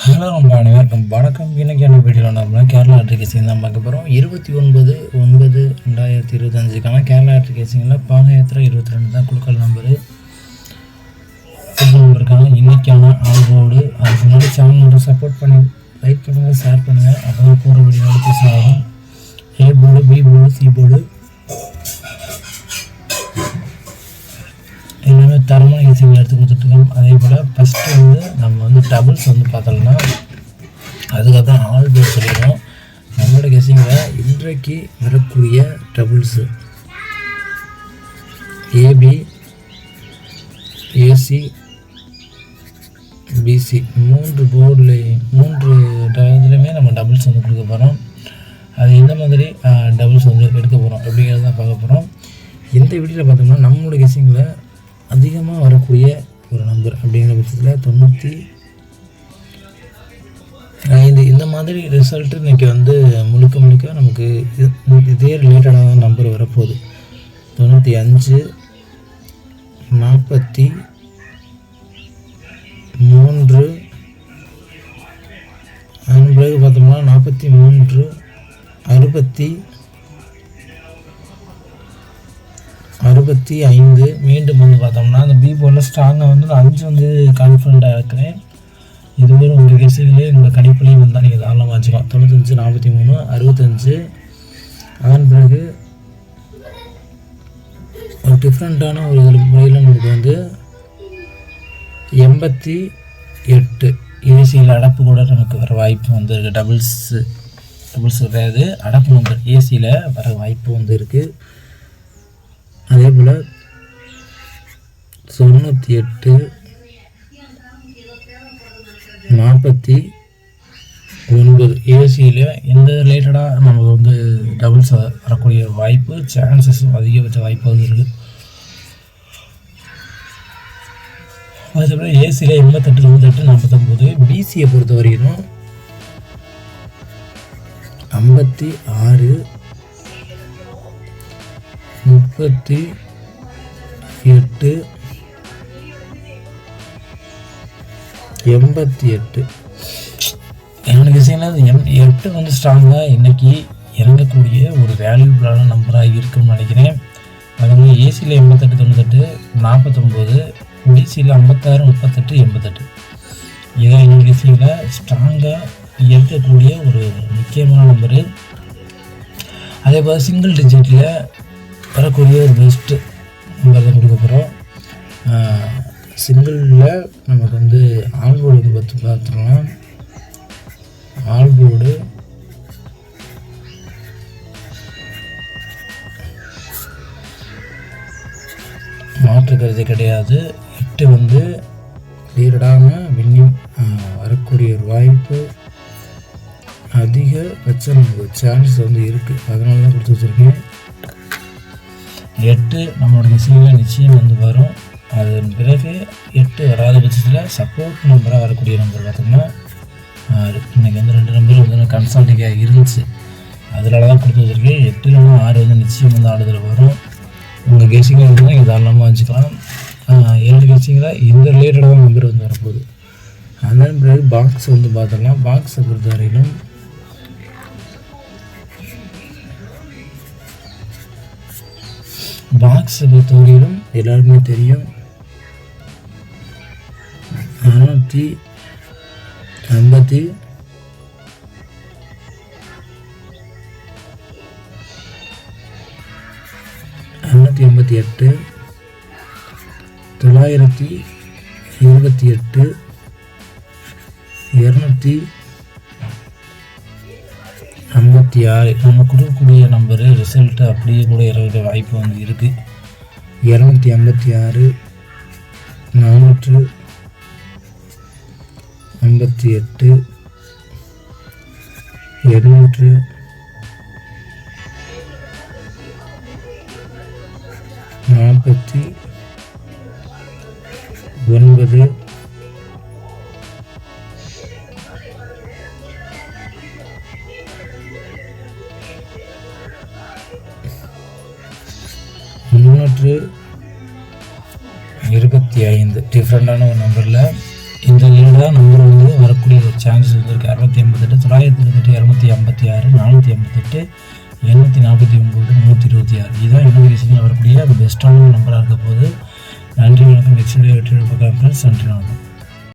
Hello நம்ம அனைவருக்கும் வணக்கம். இன்றைக்கான வீடியோவில் நம்ம கேரளா அட்ரிகேசிங் தான் பார்க்க போகிறோம். 29/9/2025க்கான கேரளா அட்ரிகேசிங்கில் பாளையத்தில் 22 தான் குழுக்கள் நம்பரு இருக்காங்க. இன்றைக்கான ஆல்போர்டு அதுக்கு முன்னாடி சேனலோட சப்போர்ட் பண்ணி லைக் பண்ணுங்கள், ஷேர் பண்ணுங்கள். அப்போ தான் போகிற வீடியோ நோட்டிஃபிகேஷன் ஆகும். A board, B board, C board எல்லாமே தரமான ஈஸியாக எடுத்து கொடுத்துட்ருக்கோம். அதே போல் ஃபஸ்ட்டு நம்ம டபுள்ஸ் பார்த்தோம்னா அதுக்கப்புறம் ஆல் போர்டு சொல்லிடுவோம். நம்மளோட கெஸிங்கில் இன்றைக்கு வரக்கூடிய டபுள்ஸு ஏபி, ஏசி, பிசி 3 இதுலேயுமே நம்ம டபுள்ஸ் கொடுக்க போகிறோம். அது எந்த மாதிரி டபுள்ஸ் எடுக்க போகிறோம் அப்படிங்கிறத தான் பார்க்க போகிறோம். இந்த வீடியோவில் பார்த்தோம்னா நம்மளோட கெஸிங்கில் அதிகமாக வரக்கூடிய ஒரு நம்பர் அப்படிங்கிற பட்சத்தில் 95. இந்த மாதிரி ரிசல்ட்டு இன்றைக்கி முழுக்க நமக்கு இதே ரிலேட்டடான நம்பர் வரப்போகுது. 95, 43, அதன் பிறகு பார்த்தோம்னா 43, 65. மீண்டும் பார்த்தோம்னா அந்த பி போர்டில் ஸ்ட்ராங்காக 5 கான்ஃபிடண்ட்டாக இருக்கிறேன். இதுவே உங்கள் கெஸிங்லேயே உங்கள் கணிப்புலேயும் வந்தால் நீங்கள் தாராளமாக வச்சுக்கலாம். 95, 43, 65. அதன் பிறகு ஒரு டிஃப்ரெண்ட்டான ஒரு முறையில் நமக்கு 88 ஏசியில் அடப்பு கூட நமக்கு வர வாய்ப்பு இருக்குது. டபுள்ஸ் கிடையாது, அடப்பு நம்பர் ஏசியில் வர வாய்ப்பு இருக்குது. அதே போல் 98, 49 ஏசியில் எந்த ரிலேட்டடாக நமக்கு டபுள்ஸ் வரக்கூடிய வாய்ப்பு சான்சஸும் அதிகபட்ச வாய்ப்பு இருக்குது. அதுக்கப்புறம் ஏசியில் 88, 98, 49. பிசியை பொறுத்த வரைக்கும் 56, 38, 88. என்னோட விஷயம்லாம் 8 ஸ்ட்ராங்காக இன்றைக்கி இறங்கக்கூடிய ஒரு வேல்யூபிளான நம்பராக இருக்குன்னு நினைக்கிறேன். அதே ஏசியில் 88, 98, 49, பிசியில் 56, 38, 88. இதை என்னோட விஷயத்தில் ஸ்ட்ராங்காக இருக்கக்கூடிய ஒரு முக்கியமான நம்பரு. அதே போல் சிங்கிள் டிஜிட்டில் வரக்கூடிய ஒரு பெஸ்ட்டு நம்பர் தான் கொடுக்க போகிறோம். சிங்கிளில் நமக்கு ஆல்போர்டு பார்த்துக்கலாம். ஆல்போர்டு மாற்று கருத்து கிடையாது. 8 லீடடான வின்னிங் வரக்கூடிய ஒரு வாய்ப்பு அதிகபட்சம் நமக்கு சான்ஸ் இருக்குது. அதனால தான் கொடுத்து வச்சுருக்கேன். 8 நம்மளோட கெஸிங்கில் நிச்சயம் வரும். அதன் பிறகு 8 வராத பட்சத்தில் சப்போர்ட் நம்பராக வரக்கூடிய நம்பர் பார்த்தோம்னா 6. இன்றைக்கி 2 நம்பர் கன்சல்டிங்காக இருந்துச்சு, அதனால தான் கொடுத்து வச்சுருக்கேன். 8 இல்லைன்னா 6 நிச்சயம் ஆடுதல் வரும். உங்கள் கெஸிங்கில் நீங்கள் தாராளமாக வச்சுக்கலாம். என்னோட கெஸிங்கில் இந்த ரிலேட்டடாக நம்பர் வரப்போகுது. அதன் பிறகு பாக்ஸ் பார்த்தோம்னா பாக்ஸை பொறுத்த வரையிலும் எல்லாருக்குமே தெரியும் 480, 928, 928, 256. நம்ம கொடுக்கக்கூடிய நம்பரு ரிசல்ட்டு அப்படியே கூட இறக்க வாய்ப்பு இருக்குது. 256, 458, 800, 49, 325 டிஃப்ரெண்ட்டான ஒரு நம்பரில் இந்த லீடு தான் நம்பர் வரக்கூடிய ஒரு சான்சஸ் இருக்குது. 688, 928, 256, 458, 849, 326. இதுதான் என்னோட விஷயங்கள் வரக்கூடிய பெஸ்ட்டான நம்பராக இருக்க போது. நன்றி, வணக்கம். நெக்ஸ்ட் வீடியோ வெற்றி பார்க்கலாம் ஃப்ரெண்ட்ஸ். நன்றி, வணக்கம்.